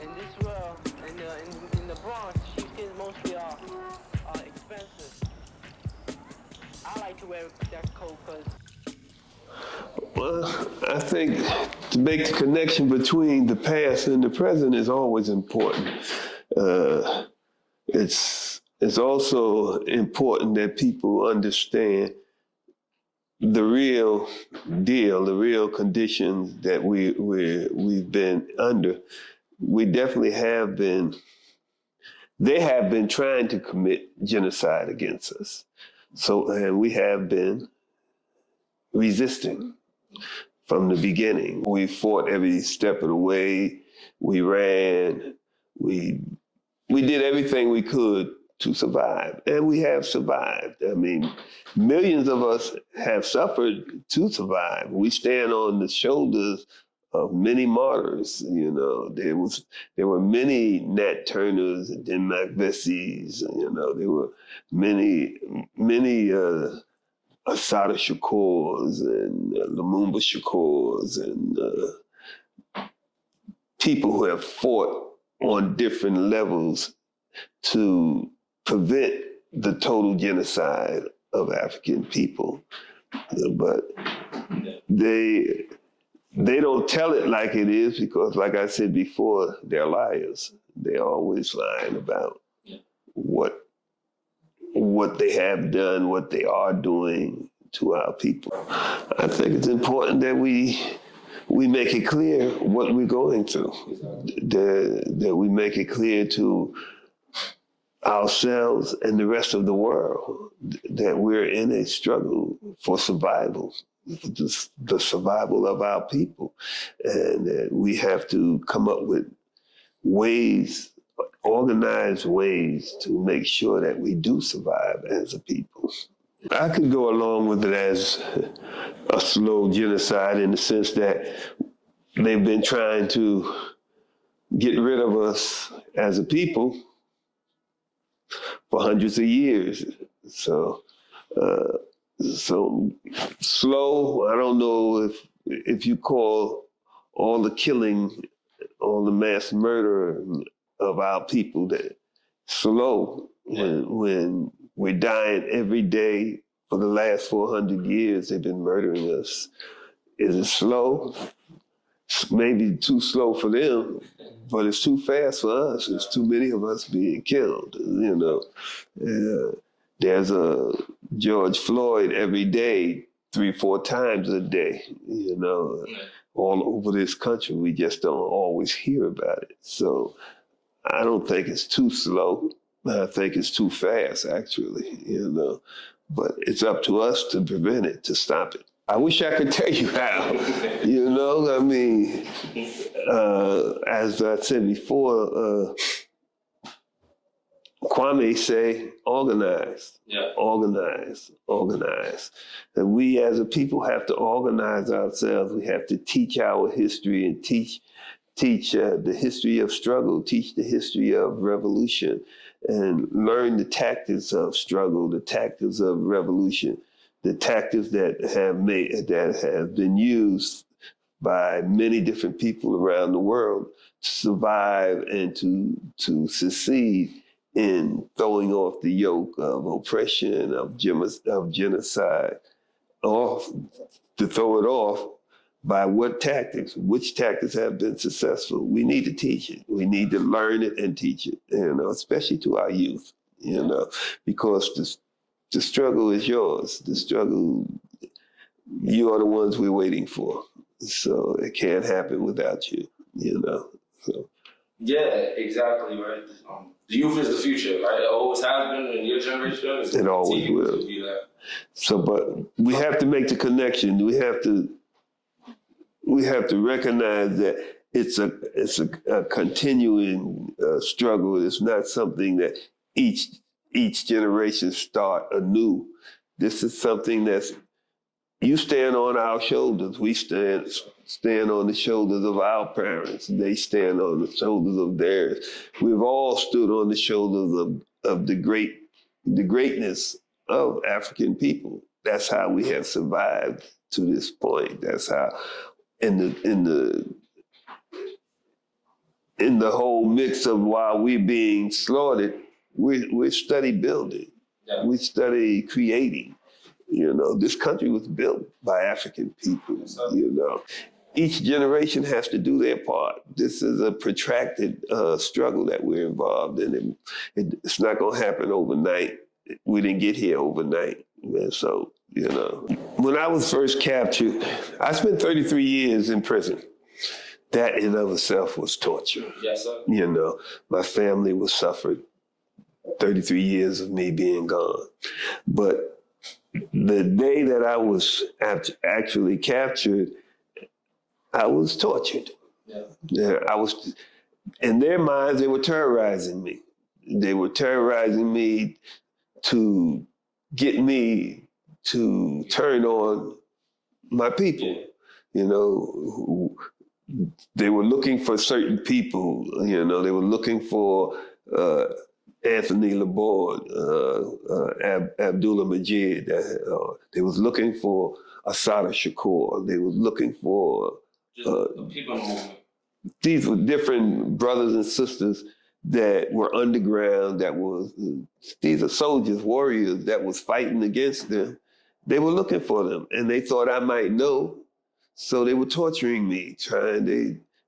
in this world, in the Bronx, sheepskins mostly are expensive. I like to wear that coat because. Well, I think to make the connection between the past and the present is always important. It's also important that people understand the real deal, the real conditions that we've been under. We definitely have been. They have been trying to commit genocide against us. So, and we have been resisting from the beginning. We fought every step of the way. We ran. We did everything we could to survive, and we have survived. I mean, millions of us have suffered to survive. We stand on the shoulders of many martyrs. You know, there were many Nat Turners and Denmark Vessies. You know, there were many Assata Shakurs and Lumumba Shakurs and people who have fought on different levels to prevent the total genocide of African people. But they don't tell it like it is because, like I said before, they're liars. They're always lying about what they have done, what they are doing to our people. I think it's important that we make it clear what we're going through, that we make it clear to ourselves and the rest of the world that we're in a struggle for survival, the survival of our people, and that we have to come up with ways, organized ways to make sure that we do survive as a people. I could go along with it as a slow genocide in the sense that they've been trying to get rid of us as a people for hundreds of years. So slow, I don't know if you call all the killing, all the mass murder of our people that slow when we're dying every day for the last 400 years. They've been murdering us. Is it slow? Maybe too slow for them, but it's too fast for us. It's too many of us being killed, you know. There's a George Floyd every day, 3-4 times a day, you know, all over this country. We just don't always hear about it. So I don't think it's too slow. I think it's too fast, actually, you know. But it's up to us to prevent it, to stop it. I wish I could tell you how, you know. I mean, as I said before, Kwame say, organize, organize. And we as a people have to organize ourselves. We have to teach our history and teach the history of struggle, teach the history of revolution, and learn the tactics of struggle, the tactics of revolution, the tactics that have been used by many different people around the world to survive and to succeed in throwing off the yoke of oppression, of genocide, off, to throw it off. By what tactics? Which tactics have been successful? We need to teach it. We need to learn it and teach it, you know, especially to our youth, you know, because the struggle is yours. The struggle, you are the ones we're waiting for. So it can't happen without you, you know. So. Yeah, exactly, right. The youth is the future, right? It always has been in your generation. It always will. To be that. So, but we have to make the connection. We have to recognize that it's a continuing struggle. It's not something that each generation start anew. This is something that's, you stand on our shoulders. We stand on the shoulders of our parents. They stand on the shoulders of theirs. We've all stood on the shoulders of the greatness of African people. That's how we have survived to this point. That's how in the in the whole mix of while we're being slaughtered, we study building. Yeah. We study creating. This country was built by African people, Each generation has to do their part. This is a protracted struggle that we're involved in. It's not going to happen overnight. We didn't get here overnight. So, when I was first captured, I spent 33 years in prison. That in of itself was torture. Yes, sir. My family was suffered 33 years of me being gone. But the day that I was actually captured, I was tortured. Yeah. I was, in their minds, they were terrorizing me. They were terrorizing me to get me to turn on my people. They were looking for certain people. They were looking for Anthony Laborde, Abdullah Majid. They was looking for Assata Shakur. They was looking for people movement. These were different brothers and sisters that were underground. These are soldiers, warriors that was fighting against them. They were looking for them, and they thought I might know. So they were torturing me,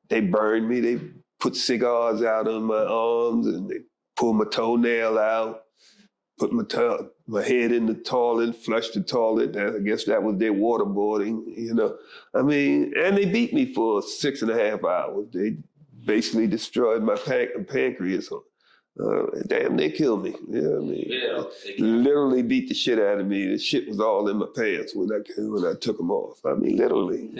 they burned me. They put cigars out on my arms, and they pulled my toenail out, put my head in the toilet, flushed the toilet. I guess that was their waterboarding, and they beat me for 6.5 hours. They basically destroyed my pancreas. Damn, they killed me. Literally beat the shit out of me. The shit was all in my pants when I took them off. Literally.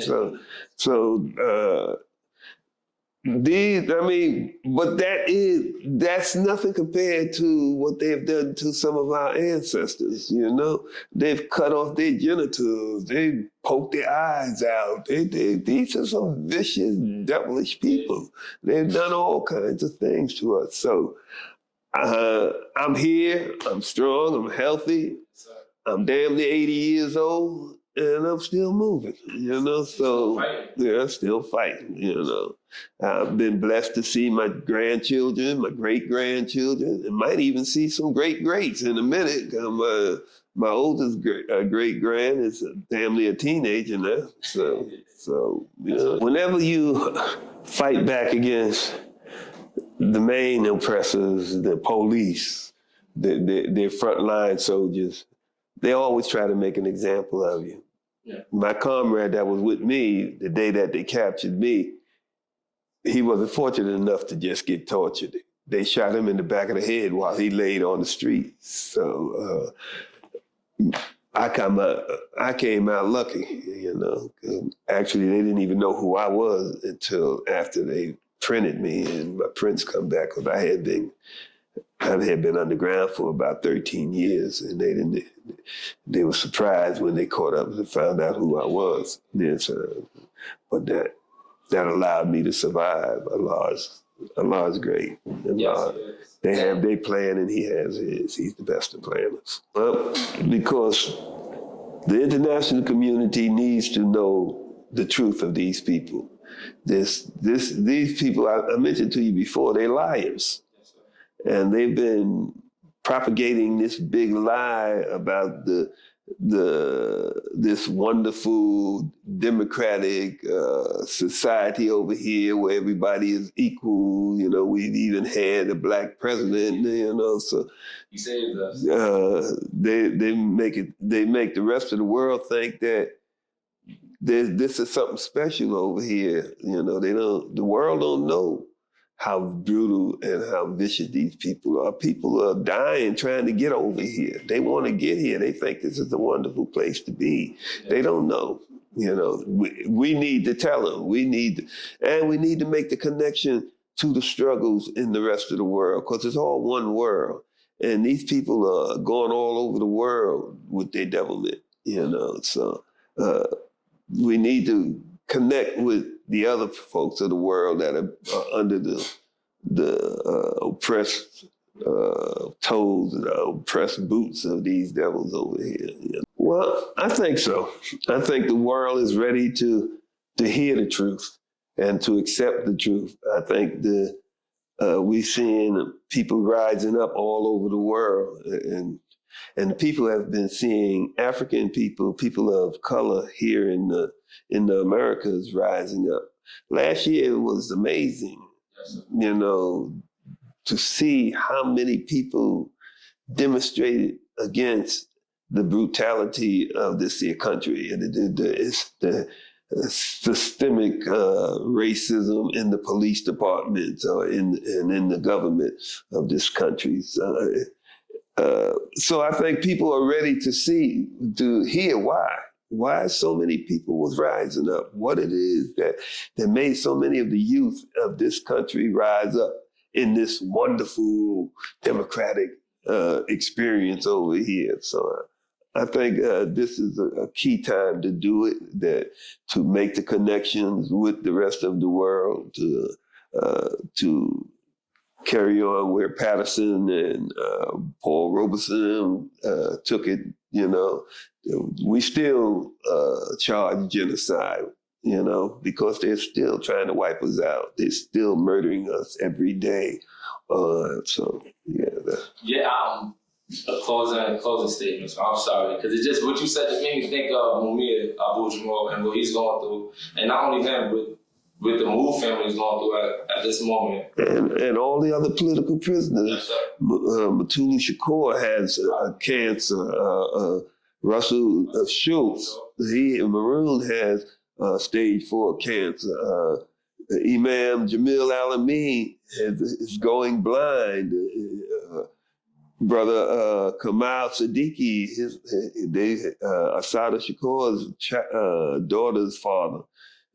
But that's nothing compared to what they've done to some of our ancestors, They've cut off their genitals, they poked their eyes out. These are some vicious, devilish people. They've done all kinds of things to us. So I'm here, I'm strong, I'm healthy, I'm damn near 80 years old, and I'm still moving, so I'm still fighting, I've been blessed to see my grandchildren, my great-grandchildren, and might even see some great-greats in a minute. My oldest great-grand is damn near a teenager now, so whenever you fight back against the main oppressors, the police, their frontline soldiers, they always try to make an example of you. Yeah. My comrade that was with me the day that they captured me, he wasn't fortunate enough to just get tortured. They shot him in the back of the head while he laid on the street. So I came out lucky, Actually, they didn't even know who I was until after they printed me and my prints come back, because I had been underground for about 13 years, and they were surprised when they caught up and found out who I was. Yes, but that allowed me to survive. Allah's great. They have their plan and he has his. He's the best of planners. Well, because the international community needs to know the truth of these people. These people, I mentioned to you before, they're liars. And they've been propagating this big lie about this wonderful democratic society over here where everybody is equal. We've even had a black president. So he saved us. They make the rest of the world think that this is something special over here. The world don't know how brutal and how vicious these people are. People are dying trying to get over here. They want to get here. They think this is a wonderful place to be. They don't know. We need to tell them. We need to make the connection to the struggles in the rest of the world, because it's all one world. And these people are going all over the world with their devilment, So we need to connect with the other folks of the world that are under the oppressed toes and oppressed boots of these devils over here. Well, I think so. I think the world is ready to hear the truth. and to accept the truth. I think we're seeing people rising up all over the world, and people have been seeing African people of color here in the Americas rising up. Last year it was amazing, to see how many people demonstrated against the brutality of this here country and the systemic racism in the police departments or in the government of this country. So I think people are ready to hear why so many people was rising up, what it is that made so many of the youth of this country rise up in this wonderful democratic experience over here. So I think this is a key time to do it, to make the connections with the rest of the world, to carry on where Patterson and Paul Robeson took it. We still charge genocide, because they're still trying to wipe us out. They're still murdering us every day. A closing statement. So I'm sorry, because it's just what you said. It made me think of Mumia Abu Jamal and what he's going through, and not only him, but with the Move family is going through at this moment, and all the other political prisoners. Yes, Mutulu Shakur has cancer. Russell Schultz, Maroon has stage 4 cancer. Imam Jamil Alameen is going blind. Brother Kamal Siddiqui, Asada Shakur's daughter's father,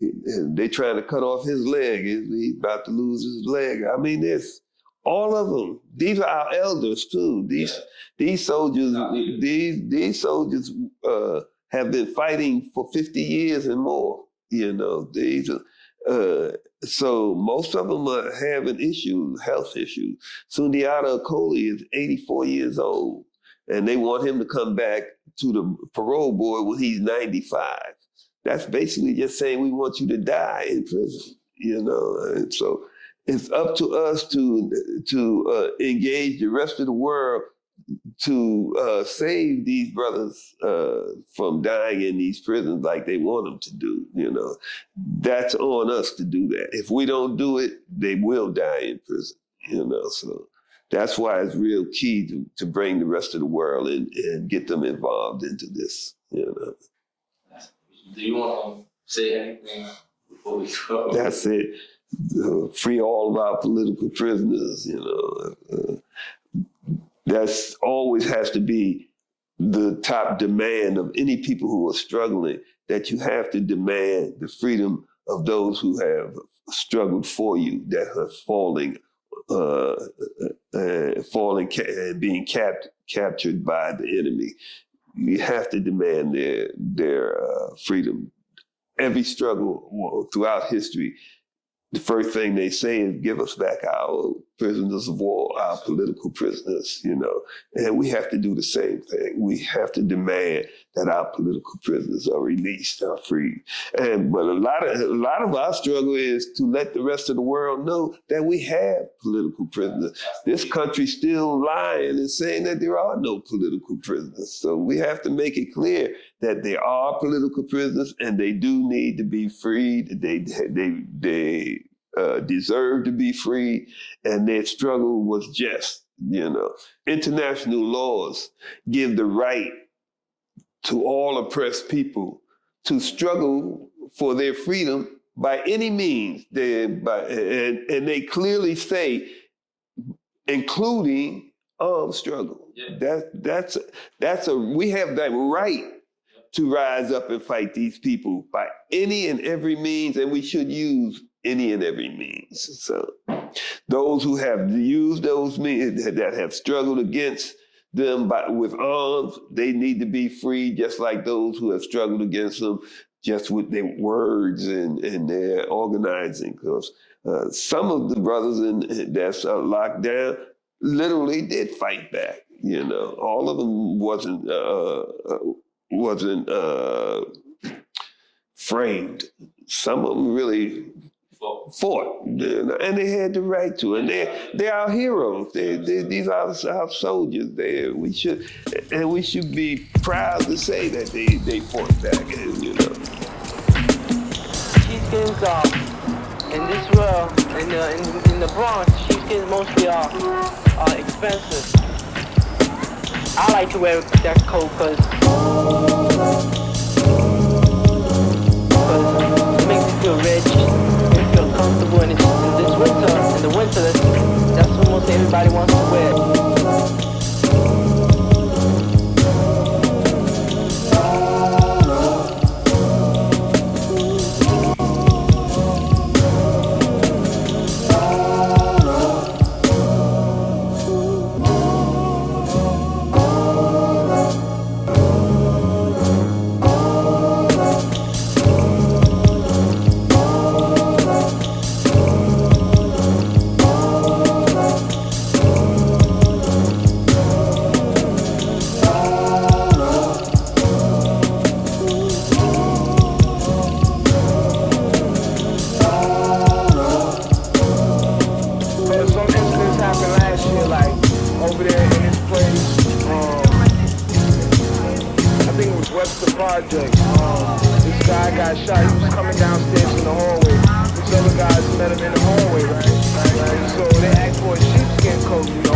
they trying to cut off his leg. He's about to lose his leg. I mean, there's all of them. These are our elders too. These soldiers, these soldiers have been fighting for 50 years and more. These are. So most of them are having health issues. Sundiata Akoli is 84 years old, and they want him to come back to the parole board when he's 95. That's basically just saying we want you to die in prison, And so it's up to us to engage the rest of the world to save these brothers from dying in these prisons like they want them to do. That's on us to do that. If we don't do it, they will die in prison. So that's why it's real key to bring the rest of the world and get them involved into this. Do you want to say anything before we go? That's it. Free all of our political prisoners. That's always has to be the top demand of any people who are struggling, that you have to demand the freedom of those who have struggled for you, that are falling and being captured by the enemy. You have to demand their freedom. Every struggle throughout history, the first thing they say is give us back our prisoners of war, our political prisoners, and we have to do the same thing. We have to demand that our political prisoners are released, are freed. But a lot of our struggle is to let the rest of the world know that we have political prisoners. This country's still lying and saying that there are no political prisoners. So we have to make it clear that there are political prisoners and they do need to be freed. They deserve to be free, and their struggle was just. International laws give the right to all oppressed people to struggle for their freedom by any means. And they clearly say, including armed struggle. Yeah. We have that right to rise up and fight these people by any and every means, and we should use any and every means. So those who have used those means, that have struggled against them with arms, they need to be free, just like those who have struggled against them just with their words and their organizing. Because some of the brothers that's locked down literally did fight back. All of them wasn't framed. Some of them really fought, and they had the right to, and they're our heroes. These are our soldiers. We should be proud to say that they fought back, you know. Sheepskins in this world, in the Bronx, sheepskins mostly are expensive. I like to wear that coat because it makes me feel rich, makes me feel comfortable, and this winter, in the winter, that's what most everybody wants to wear. Project. This guy got shot. He was coming downstairs in the hallway. These other guys met him in the hallway, right? So they asked for a sheepskin coat, you know.